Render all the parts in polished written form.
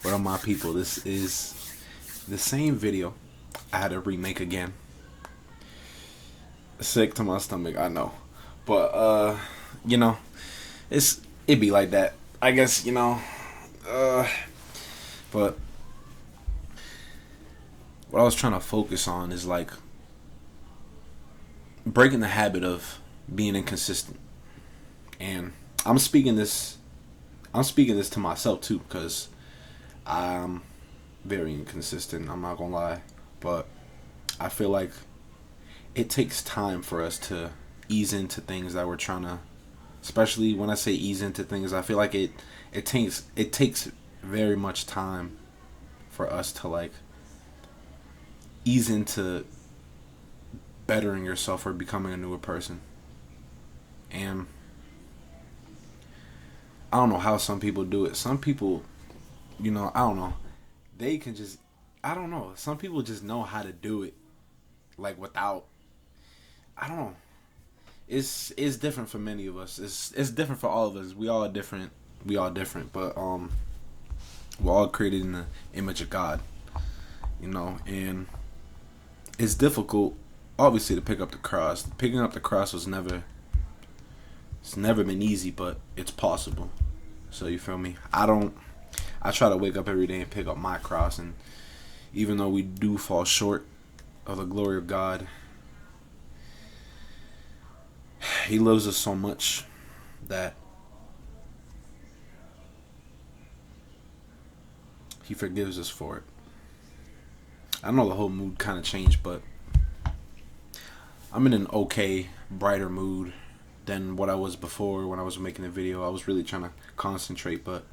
What up, my people? This is the same video I had to remake again. Sick to my stomach, I know. But you know, it be like that. I guess, uh but what I was trying to focus on is like breaking the habit of being inconsistent. And I'm speaking this I'm speaking this to myself too, because I'm very inconsistent, I'm not gonna lie. But I feel like it takes time for us to ease into things that we're trying to, especially when I say ease into things, I feel like it takes very much time for us to like ease into bettering yourself or becoming a newer person. And I don't know how some people do it. Some people, I don't know. They can just, I don't know. Some people just know how to do it, like without, I don't know. It's different for many of us. It's different for all of us. We all different. We all different, but we're all created in the image of God, and it's difficult, obviously, to pick up the cross. Picking up the cross it's never been easy, but it's possible. So you feel me? I try to wake up every day and pick up my cross, and even though we do fall short of the glory of God, He loves us so much that He forgives us for it. I know the whole mood kind of changed, but I'm in an okay, brighter mood than what I was before when I was making the video. I was really trying to concentrate, but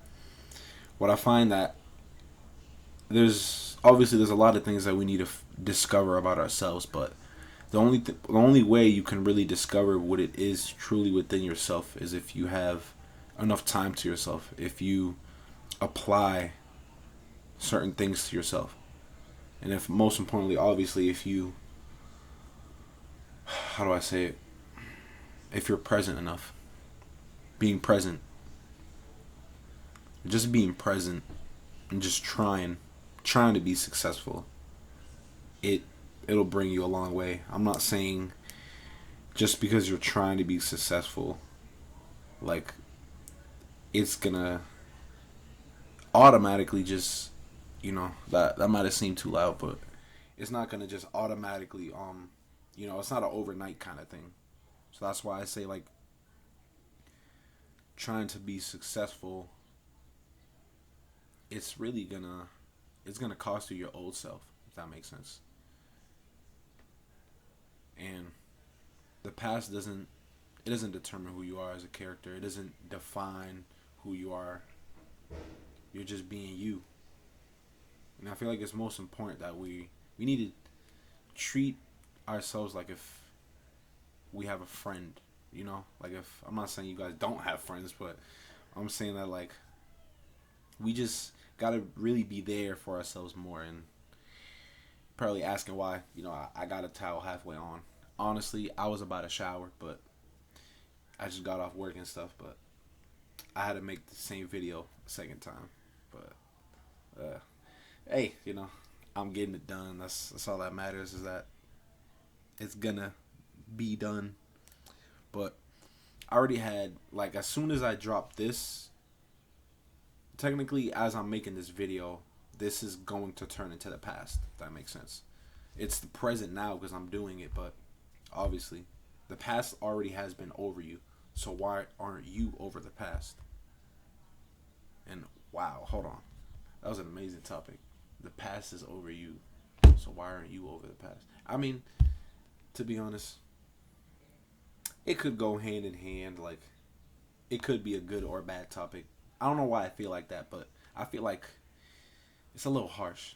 what I find that there's a lot of things that we need to discover about ourselves, but the only way you can really discover what it is truly within yourself is if you have enough time to yourself, if you apply certain things to yourself, and if most importantly, obviously, if you, how do I say it, if you're present enough. Being present, just being present, and just trying to be successful, it it'll bring you a long way. I'm not saying just because you're trying to be successful, like, it's gonna automatically just, that might have seemed too loud, but it's not gonna just automatically, it's not an overnight kind of thing. So that's why I say, like, trying to be successful, it's really gonna cost you your old self, if that makes sense. And the past doesn't determine who you are as a character. It doesn't define who you are. You're just being you. And I feel like it's most important that we need to treat ourselves like if we have a friend, Like, if, I'm not saying you guys don't have friends, but I'm saying that, like, we just gotta really be there for ourselves more. And probably asking why, I got a towel halfway on. Honestly, I was about to shower, but I just got off work and stuff, but I had to make the same video a second time. But hey, I'm getting it done. That's all that matters, is that it's gonna be done. But I already had, like, as soon as I dropped this, technically, as I'm making this video, this is going to turn into the past, if that makes sense. It's the present now because I'm doing it, but obviously the past already has been over you. So why aren't you over the past? And wow, hold on. That was an amazing topic. The past is over you. So why aren't you over the past? I mean, to be honest, it could go hand in hand. Like, it could be a good or bad topic. I don't know why I feel like that, but I feel like it's a little harsh.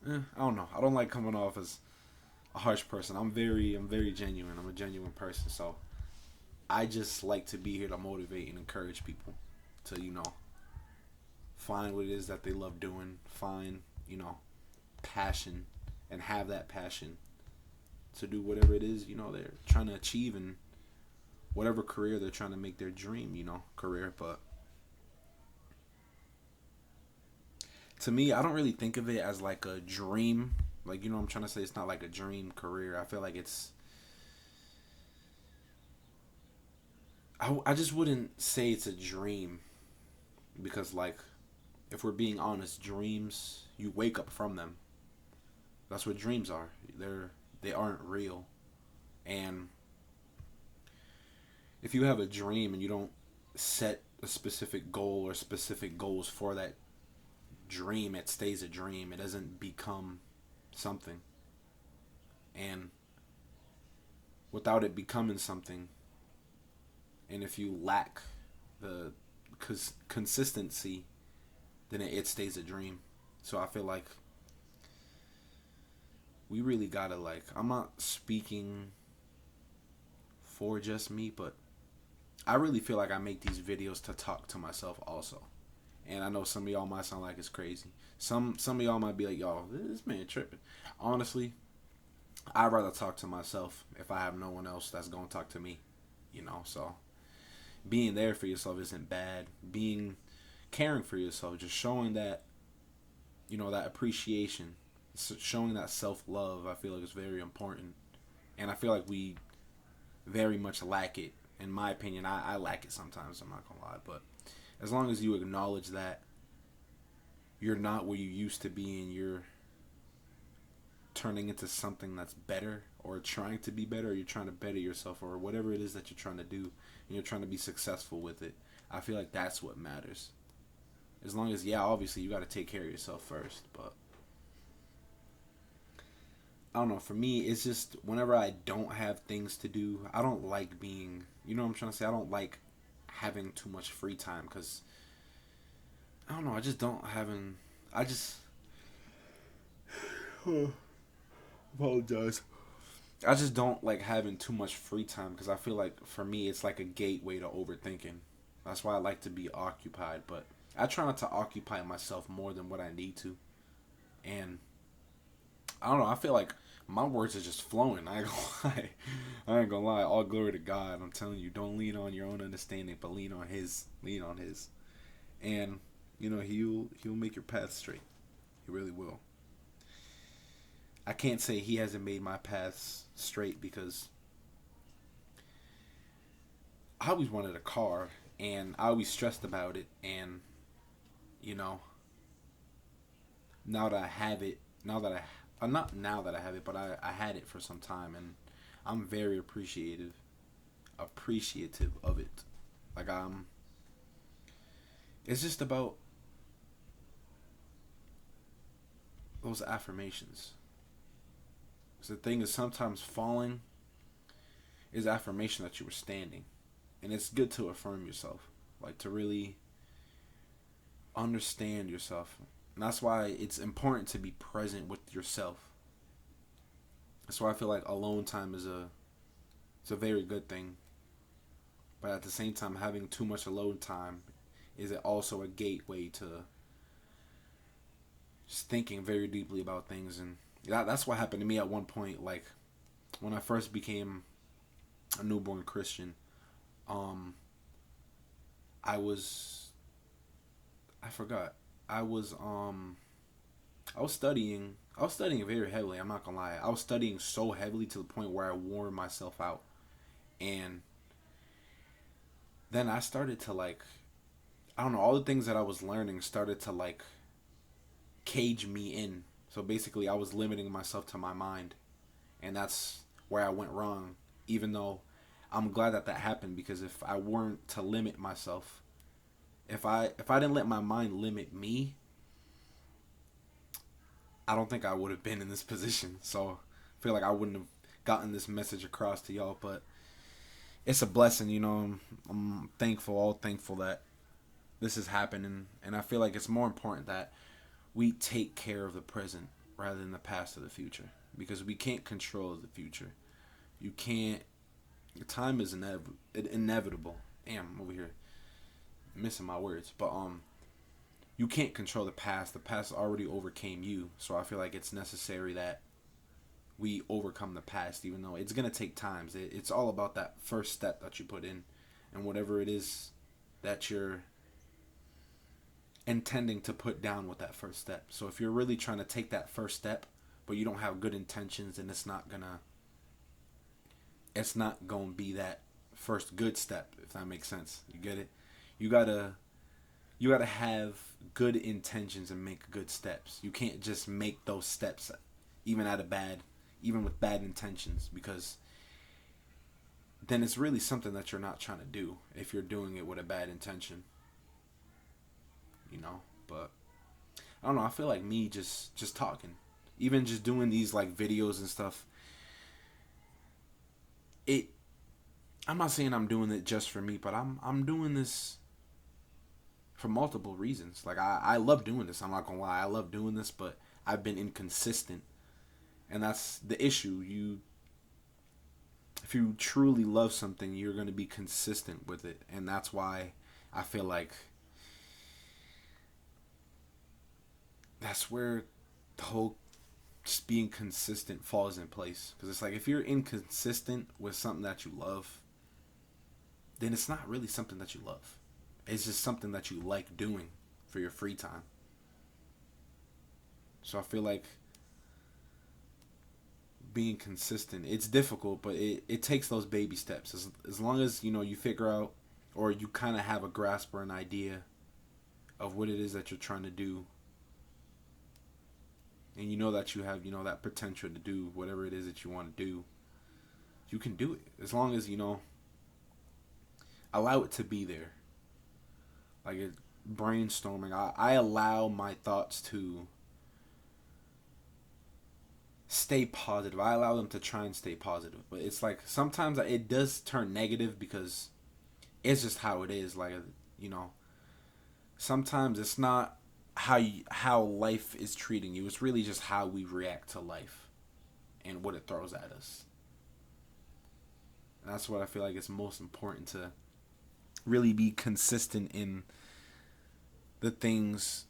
I don't know. I don't like coming off as a harsh person. I'm very genuine. I'm a genuine person. So I just like to be here to motivate and encourage people to, find what it is that they love doing, find, passion, and have that passion to do whatever it is, they're trying to achieve in whatever career they're trying to make their dream, career. But To me, I don't really think of it as like a dream. Like, you know what I'm trying to say? It's not like a dream career. I feel like I just wouldn't say it's a dream because, like, if we're being honest, dreams, you wake up from them. That's what dreams are. They aren't real. And if you have a dream and you don't set a specific goal or specific goals for that dream, it stays a dream. It doesn't become something. And without it becoming something, and if you lack the consistency, then it stays a dream. So I feel like we really gotta, like, I'm not speaking for just me, but I really feel like I make these videos to talk to myself also. And I know some of y'all might sound like it's crazy. Some of y'all might be like, "Yo, this man tripping." Honestly, I'd rather talk to myself if I have no one else that's gonna talk to me. So being there for yourself isn't bad. Being caring for yourself, just showing that, that appreciation, showing that self-love, I feel like is very important. And I feel like we very much lack it. In my opinion, I lack it sometimes, I'm not gonna lie. But as long as you acknowledge that you're not where you used to be and you're turning into something that's better, or trying to be better, or you're trying to better yourself, or whatever it is that you're trying to do, and you're trying to be successful with it, I feel like that's what matters. As long as, yeah, obviously you got to take care of yourself first, but I don't know. For me, it's just whenever I don't have things to do, I don't like being, what I'm trying to say? I don't like having too much free time because, I don't know, I just don't having, I just, apologize. I just don't like having too much free time because I feel like for me it's like a gateway to overthinking. That's why I like to be occupied, but I try not to occupy myself more than what I need to. And I don't know, I feel like my words are just flowing. I ain't gonna lie. I ain't gonna lie. All glory to God. I'm telling you, don't lean on your own understanding, but lean on His. Lean on His. And He'll make your path straight. He really will. I can't say He hasn't made my paths straight because I always wanted a car and I always stressed about it. And you know, now that I have it, now that not now that I have it, but I had it for some time, and I'm very appreciative of it. Like, it's just about those affirmations. 'Cause the thing is, sometimes falling is affirmation that you were standing, and it's good to affirm yourself, like to really understand yourself. And that's why it's important to be present with yourself. That's why I feel like alone time is it's a very good thing. But at the same time, having too much alone time is also a gateway to just thinking very deeply about things. And that's what happened to me at one point. Like when I first became a newborn Christian, um, I was I forgot. I was I was studying. I was studying very heavily. I'm not gonna lie. I was studying so heavily to the point where I wore myself out, and then I started to, like, I don't know. All the things that I was learning started to, like, cage me in. So basically, I was limiting myself to my mind, and that's where I went wrong. Even though I'm glad that that happened, because if I weren't to limit myself, if I didn't let my mind limit me, I don't think I would have been in this position. So I feel like I wouldn't have gotten this message across to y'all. But it's a blessing, I'm thankful, all thankful that this is happening, and I feel like it's more important that we take care of the present rather than the past or the future, because we can't control the future. You can't. Time is inevitable. Damn, I'm over here missing my words, but you can't control the past. The past already overcame you, so I feel like it's necessary that we overcome the past, even though it's gonna take time. It's all about that first step that you put in, and whatever it is that you're intending to put down with that first step. So if you're really trying to take that first step, but you don't have good intentions, then it's not gonna be that first good step, if that makes sense. You get it? You gotta have good intentions and make good steps. You can't just make those steps even with bad intentions, because then it's really something that you're not trying to do if you're doing it with a bad intention. But I don't know, I feel like me just talking, even just doing these like videos and stuff, I'm not saying I'm doing it just for me, but I'm doing this for multiple reasons. Like I love doing this. I'm not gonna lie, I love doing this, but I've been inconsistent, and that's the issue. If you truly love something, you're gonna be consistent with it, and that's why I feel like that's where the whole just being consistent falls in place. Because it's like, if you're inconsistent with something that you love, then it's not really something that you love. It's just something that you like doing for your free time. So I feel like being consistent, it's difficult, but it takes those baby steps. As long as you figure out, or you kind of have a grasp or an idea of what it is that you're trying to do, and you know that you have that potential to do whatever it is that you want to do, you can do it. As long as allow it to be there. Like brainstorming, I allow my thoughts to stay positive. I allow them to try and stay positive, but it's like sometimes it does turn negative, because it's just how it is. Like sometimes it's not how life is treating you. It's really just how we react to life and what it throws at us. And that's what I feel like is most important, to really be consistent in the things,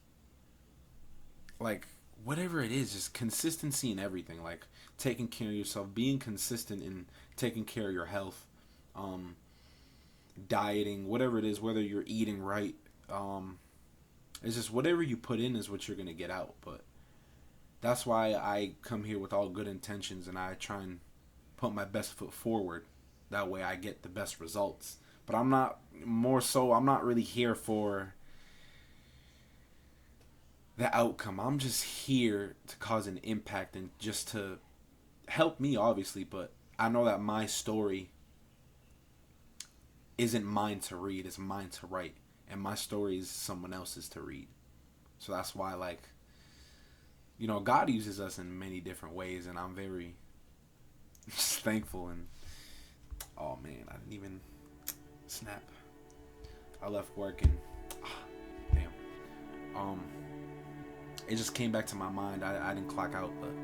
like whatever it is, just consistency in everything. Like taking care of yourself, being consistent in taking care of your health, dieting, whatever it is, whether you're eating right, it's just whatever you put in is what you're going to get out. But that's why I come here with all good intentions, and I try and put my best foot forward. That way I get the best results. But I'm not really here for the outcome. I'm just here to cause an impact and just to help me, obviously. But I know that my story isn't mine to read, it's mine to write. And my story is someone else's to read. So that's why, God uses us in many different ways, and I'm very just thankful. And oh man, I didn't even snap. I left work and damn. It just came back to my mind. I didn't clock out, but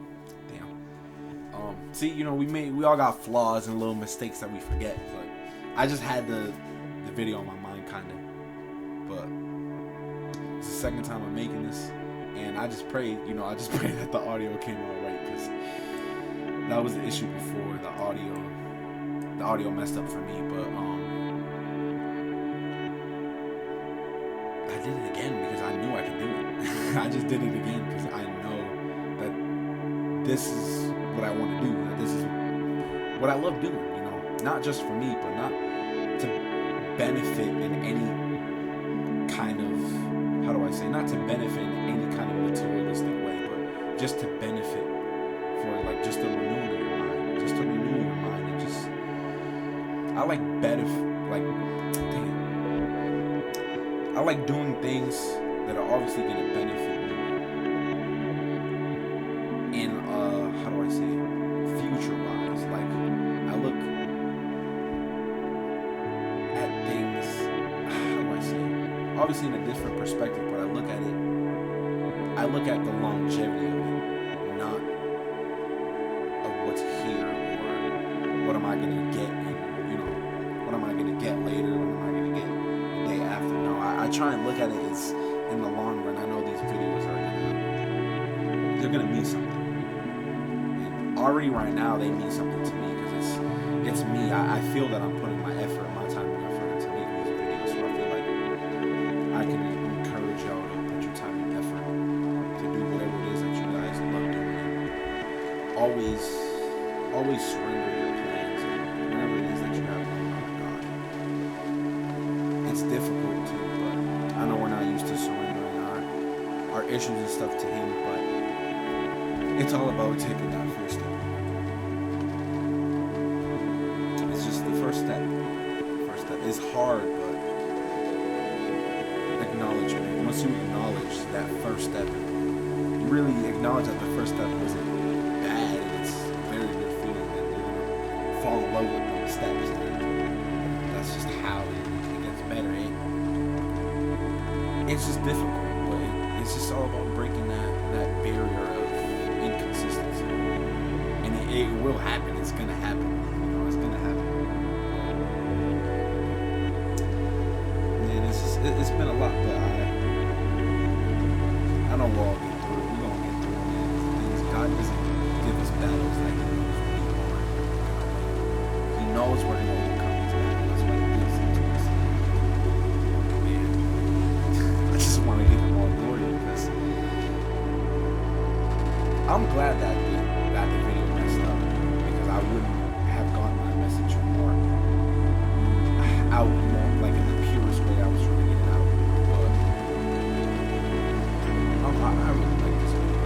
damn. See, we all got flaws and little mistakes that we forget, but I just had the video on my mind, kind of. But it's the second time I'm making this, and I just pray that the audio came out right, because that was the issue before. The audio messed up for me, but I did it again because I knew I could do it. I just did it again because I know that this is what I want to do. That this is what I love doing. Not just for me, but not to benefit in any kind of, not to benefit in any kind of materialistic way, but just to benefit for just the renewing of your mind, just to renew your mind, and just I like doing things that are obviously going to benefit me in future wise. Like I look at things, obviously in a different perspective, but I look at the longevity of it, not of what's here, or what am I gonna get, what am I gonna get later, what am I gonna get the day after. No, I try and look at it as in the long run. I know these videos they're gonna mean something. And already right now they mean something to me, because it's me. I feel that I'm putting my effort, my time and effort into making these videos, so I feel like I can encourage y'all to always, always surrender your plans and whatever it is that you have going on to God. It's difficult too, but I know we're not used to surrendering our issues and stuff to Him, but it's all about taking that first step. It's just the first step. First step is hard, but acknowledgement. Once you acknowledge that first step, you really acknowledge that the first step wasn't bad, and it's a very good feeling that you're gonna fall in love with those steps. And that's just how it gets better. It's just difficult, but it's just all about breaking that barrier of inconsistency. And it will happen. It's gonna happen. It's gonna happen. Man, it's been a lot, but I know we'll all get through it. We're gonna get through it, man. Things, God doesn't give us battles like He knows we are. He knows we're gonna overcome these battles. That's why He gives them to us. Man, I just want to give Him all glory because I'm glad that the video messed up, because I wouldn't have gotten my message more out, more like in the purest way I was trying to get it out. But I really like this video.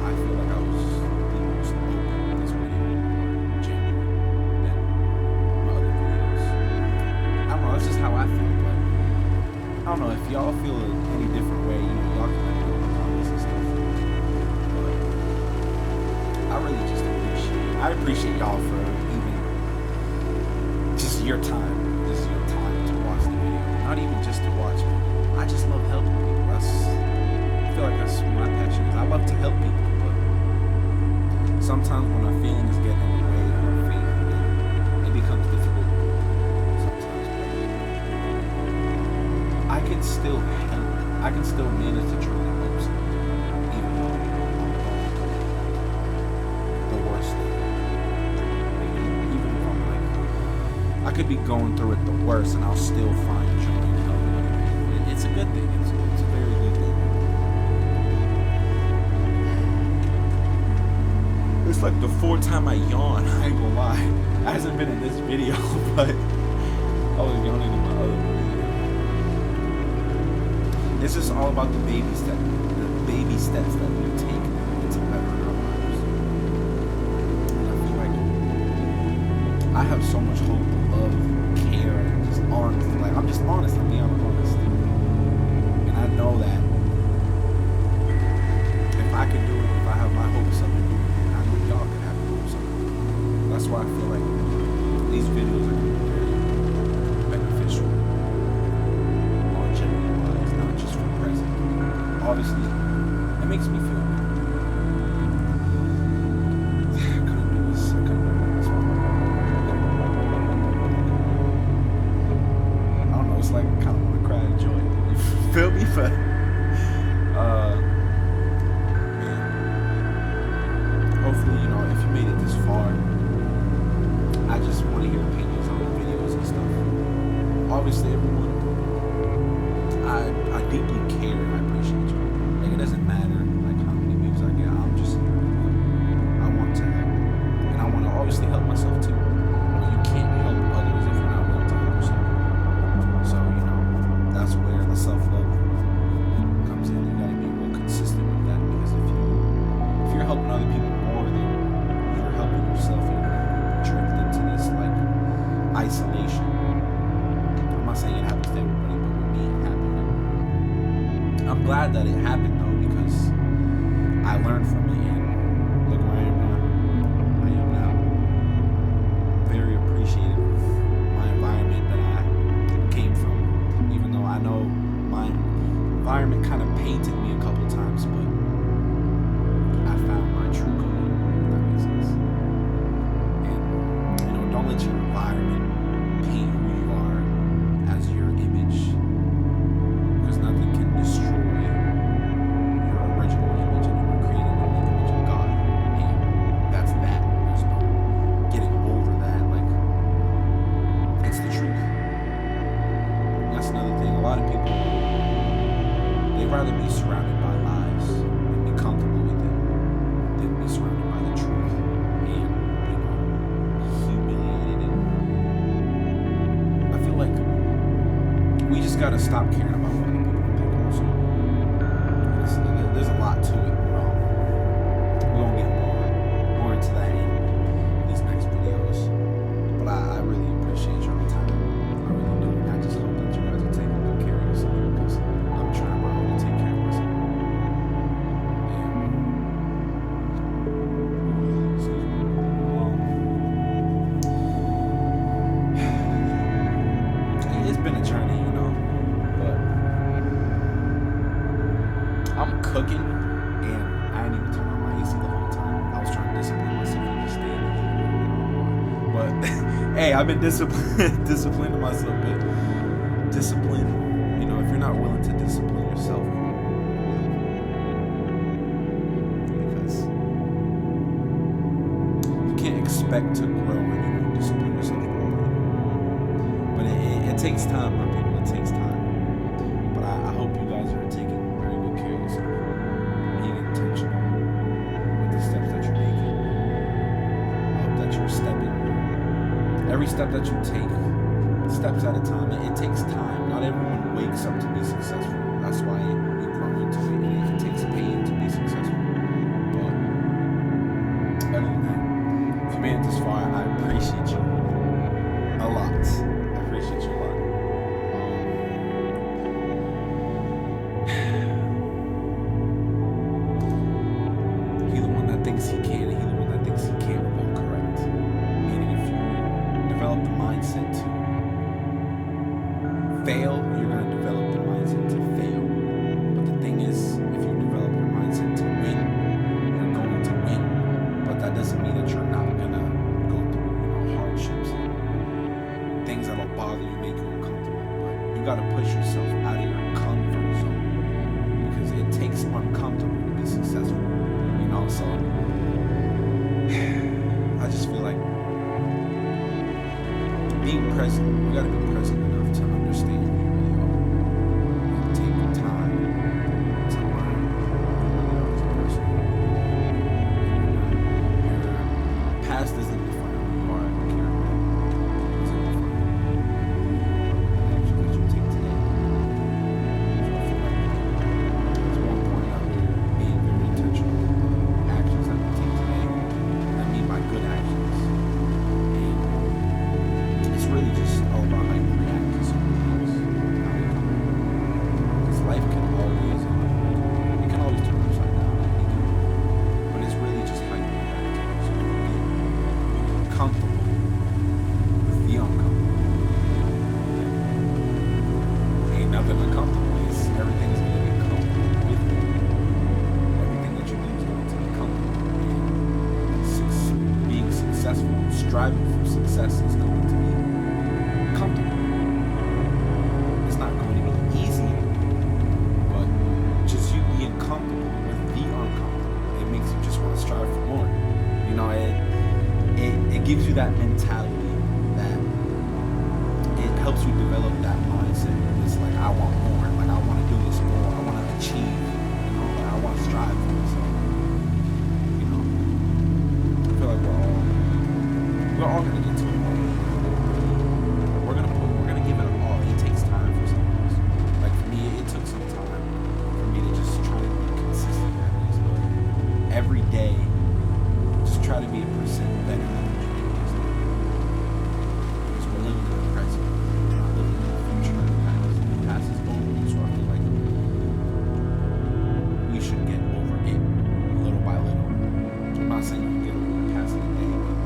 I feel like I was the most open with this video, genuine, than my other videos. I don't know, that's just how I feel, but I don't know if y'all feel any different way, y'all can let me know in the comments and stuff. I really just appreciate y'all for even just your time to watch the video. Not even just to watch, but I just love helping people. I feel like that's what my passion is. I love to help people, but sometimes when our feelings get in the way of our faith, it becomes difficult sometimes. But I can still help. I can still manage to try to help someone, even though I'm going through the worst thing. Even if I'm like, I could be going through it the worst, and I'll still find joy in helping other people. It's a good thing. It's a very good thing. It's like the fourth time I yawn. I ain't gonna lie. It hasn't been in this video, but I was yawning in my other video. It's just all about the baby steps that we take to better our lives. And I feel like I have so much hope, love, care, and just honesty. Like, I'm just honest. I'm being honest. And I know that if I can do it, if I have my hopes up, I know y'all can have your hopes up. That's why I feel like these videos are very beneficial, longevity-wise, not just for present. Obviously, it makes me feel good. I couldn't do this. I don't know. It's like I kind of want to cry in joy. You feel me? But man, hopefully, if you made it this far, I just want to hear opinions on the videos and stuff. Obviously, everyone, I deeply care and I appreciate you. Like, it doesn't matter like how many views I get. I'm just, I want to help, and I want to obviously help myself too. But you can't help others if you're not willing to help yourself. So that's where the self-love comes in. You got to be real consistent with that, because if you're helping other people more than you're helping yourself, you're gonna drift into this like isolation. I'm not saying it happens to everybody, but with me it happened. I'm glad that it happened though, because I learned from it, and look where I am now. Very appreciative of my environment that I came from, even though I know my environment kind of painted me a couple times, but I found my true color, if that makes sense. And don't let your environment paint who you are as your image, because nothing can destroy your original image, and you were created in the image of God, and that's that. There's no getting over that. Like, it's the truth. That's another thing. A lot of people, they'd rather be surrounded by lies and be comfortable with it than be surrounded by the truth. stop caring about what other people think also. There's a lot to it. We're gonna get more into that in these next videos. But I really appreciate your time. I really do. And I just hope that you guys are taking good care of yourself, because I'm trying my own to take care of myself. It's been a journey, but I'm cooking, and I didn't even turn on my AC the whole time. I was trying to discipline myself and just stay in the heat. But hey, I've been disciplining myself, but discipline, if you're not willing to discipline yourself, because you can't expect to grow when you don't discipline yourself. But it takes time, my people. It takes time. But I hope you guys are taking very good care of yourself, being intentional with the steps that you're making. I hope that you're stepping. Every step that you take, steps at a time. It takes time. Not everyone wakes up to be successful. That's why we grow into it. And it takes pain to be successful. But other than that, if you made it this far, I appreciate you a lot. I appreciate you a lot. He the one that thinks he can, and he the one that thinks he can't will correct. Meaning, if you develop the mindset to fail, you're going to develop the mindset to fail. But the thing is, if you develop your mindset to win, you're going to win. But that doesn't mean that you're not going to go through hardships and things that'll bother you, make you uncomfortable. But you got to push yourself out of your comfort zone, because it takes uncomfortable to be successful. So I just feel like being present, we got to be present enough to understand who you really are, and take the time to learn who you really are as a person. Your past doesn't define who you are. Your character doesn't define the actions that you take today. So I feel like it's one point out there being very intentional. Actions that we take today, I mean by good actions, and it's really just all about how you react to something else. Because life can always turn upside down, but it's really just how you react to it. So if you get comfortable with the uncomfortable, ain't nothing uncomfortable. Everything is going to get comfortable with you. Everything that you do is going to be comfortable. And being successful, striving for success is going to be comfortable. It's not going to be easy, but just you being comfortable with the uncomfortable, it makes you just want to strive for more. It gives you that mentality that it helps you develop that mindset. It's like, I want more. Like, I want to do this more. I want to achieve. Like, I want to strive for myself. I feel like we're all gonna get to it. We're gonna give it all. It takes time for some of us. Like for me, it took some time for me to just try to be consistent at least. But every day, just try to be a percent better than what you did yesterday. Because we're living in the present. We're not living in the future. The past is gone. So I feel like we should get over it little by little. I'm not saying you get over the past in a day, but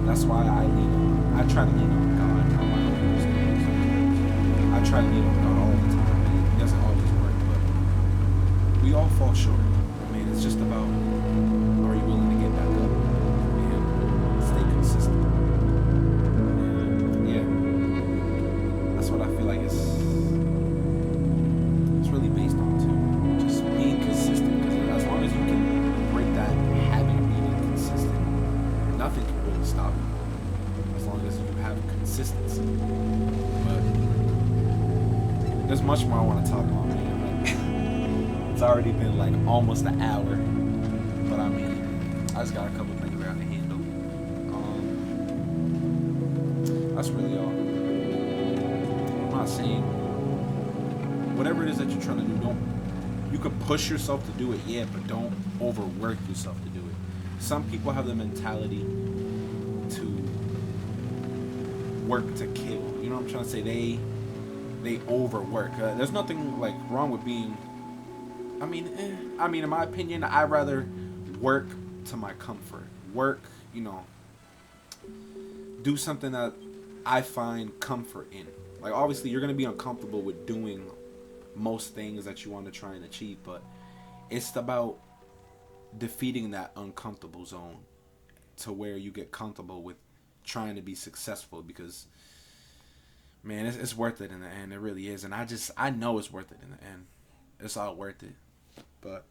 that's why I try to lean on God, not my own understanding. I try to lean on God all the time, and it doesn't always work, but we all fall short. I mean, it's just about, are you willing to get back up and stay consistent? Yeah, that's what I feel like it's really based on too. Just being consistent, because as long as you can break that habit of being consistent, nothing can really stop you. As long as you have consistency. But there's much more I want to talk about, man. It's already been like almost an hour, but I mean, I just got a couple things I gotta handle. That's really all. I'm not saying whatever it is that you're trying to do, don't. You can push yourself to do it, yeah, but don't overwork yourself to do it. Some people have the mentality to work to kill. You know what I'm trying to say? They overwork. There's nothing like wrong with being. In my opinion, I'd rather work to my comfort. Work, do something that I find comfort in. Like, obviously, you're gonna be uncomfortable with doing most things that you want to try and achieve, but it's about defeating that uncomfortable zone to where you get comfortable with trying to be successful, because man, it's worth it in the end. It really is. And I know it's worth it in the end. It's all worth it. But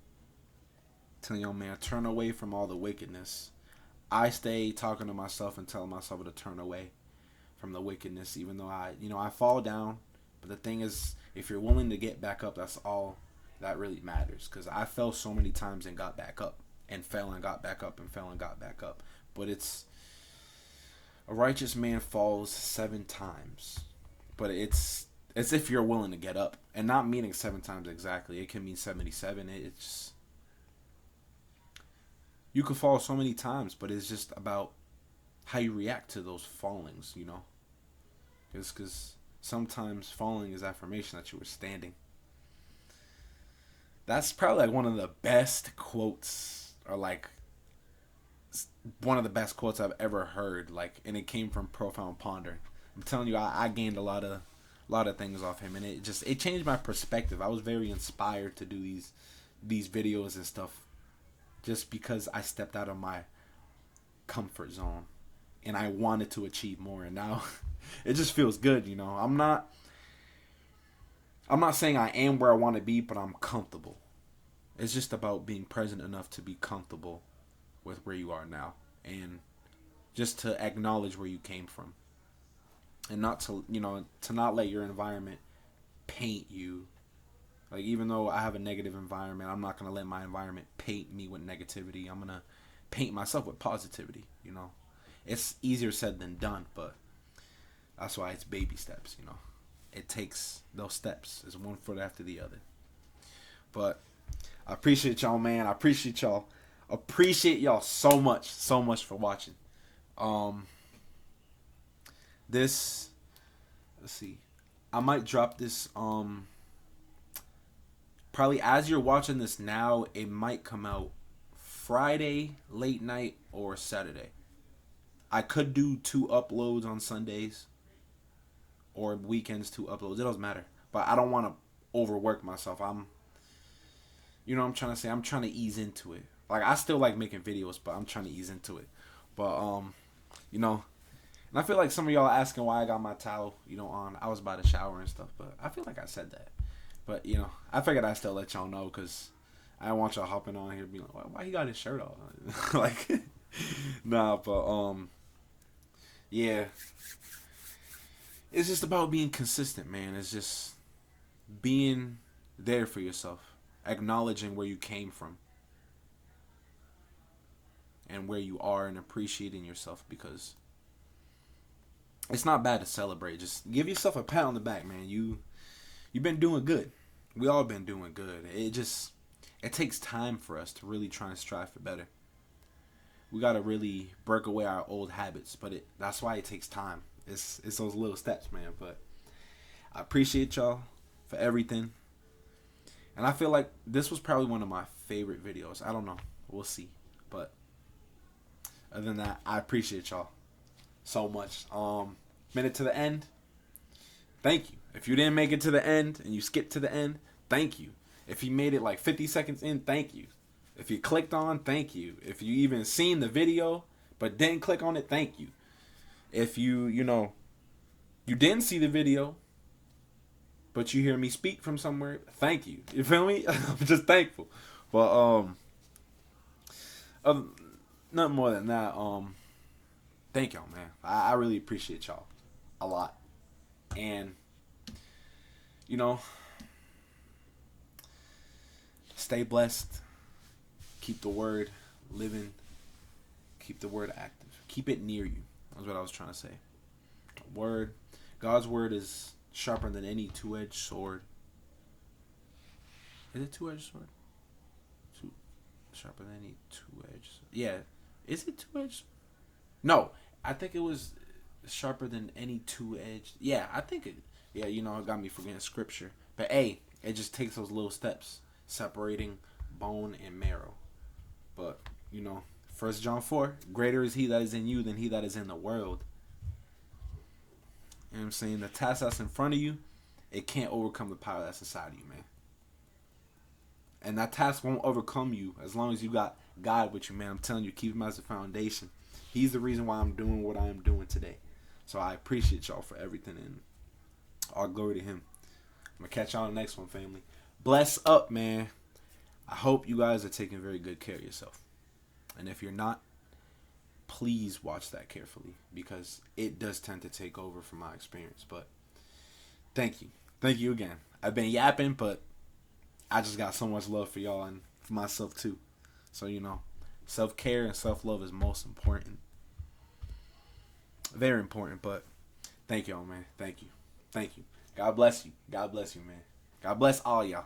telling you, man, turn away from all the wickedness. I stay talking to myself and telling myself to turn away from the wickedness, even though I fall down. But the thing is, if you're willing to get back up, that's all that really matters. Because I fell so many times and got back up, and fell and got back up, and fell and got back up. But it's a righteous man falls 7 times. But it's if you're willing to get up, and not meaning 7 times exactly. It can mean 77. It's you could fall so many times, but it's just about how you react to those fallings, Because sometimes falling is affirmation that you were standing. That's probably like one of the best quotes, or like one of the best quotes I've ever heard. Like, and it came from Profound Ponder. I'm telling you, I gained a lot of things off him, and it changed my perspective. I was very inspired to do these videos and stuff, just because I stepped out of my comfort zone, and I wanted to achieve more. And now it just feels good, I'm not saying I am where I want to be, but I'm comfortable. It's just about being present enough to be comfortable with where you are now, and just to acknowledge where you came from, and not to not let your environment paint you. Like, even though I have a negative environment, I'm not going to let my environment paint me with negativity. I'm going to paint myself with positivity, It's easier said than done, but that's why it's baby steps, It takes those steps. It's one foot after the other. But I appreciate y'all, man. I appreciate y'all. Appreciate y'all so much for watching. Let's see. I might drop this probably as you're watching this now. It might come out Friday late night or Saturday. I could do 2 uploads on Sundays, or weekends 2 uploads. It doesn't matter. But I don't want to overwork myself. What I'm trying to say? I'm trying to ease into it. Like, I still like making videos, but I'm trying to ease into it. But and I feel like some of y'all are asking why I got my towel, on. I was by the shower and stuff, but I feel like I said that. But, I figured I'd still let y'all know, because I don't want y'all hopping on here being like, why he got his shirt off? Like, nah, but, yeah. It's just about being consistent, man. It's just being there for yourself. Acknowledging where you came from, and where you are, and appreciating yourself, because it's not bad to celebrate. Just give yourself a pat on the back, man. You've been doing good. We all been doing good. It takes time for us to really try and strive for better. We gotta really break away our old habits, but that's why it takes time. It's those little steps, man. But I appreciate y'all for everything. And I feel like this was probably one of my favorite videos. I don't know. We'll see. But other than that, I appreciate y'all so much. Made it to the end. Thank you. If you didn't make it to the end and you skipped to the end, thank you. If you made it like 50 seconds in, thank you. If you clicked on, thank you. If you even seen the video but didn't click on it, thank you. If you didn't see the video but you hear me speak from somewhere, thank you. You feel me? I'm just thankful. But nothing more than that. Thank y'all, man. I really appreciate y'all a lot. And stay blessed. Keep the word living. Keep the word active. Keep it near you. That's what I was trying to say. God's word is sharper than any two-edged sword. Is it two-edged sword? Two, sharper than any two-edged. Yeah, is it two-edged? No, I think it was sharper than any two-edged. Yeah, I think it. Yeah, it got me forgetting scripture. But hey, it just takes those little steps separating bone and marrow. But 1 John 4, greater is he that is in you than he that is in the world. You know what I'm saying? The task that's in front of you, it can't overcome the power that's inside of you, man. And that task won't overcome you as long as you got God with you, man. I'm telling you, keep him as a foundation. He's the reason why I'm doing what I am doing today. So I appreciate y'all for everything, and all glory to him. I'm going to catch y'all on the next one, family. Bless up, man. I hope you guys are taking very good care of yourself. And if you're not, please watch that carefully, because it does tend to take over from my experience. But thank you. Thank you again. I've been yapping, but I just got so much love for y'all and for myself too. So, self-care and self-love is most important. Very important, but thank y'all, man. Thank you. Thank you. God bless you. God bless you, man. God bless all y'all.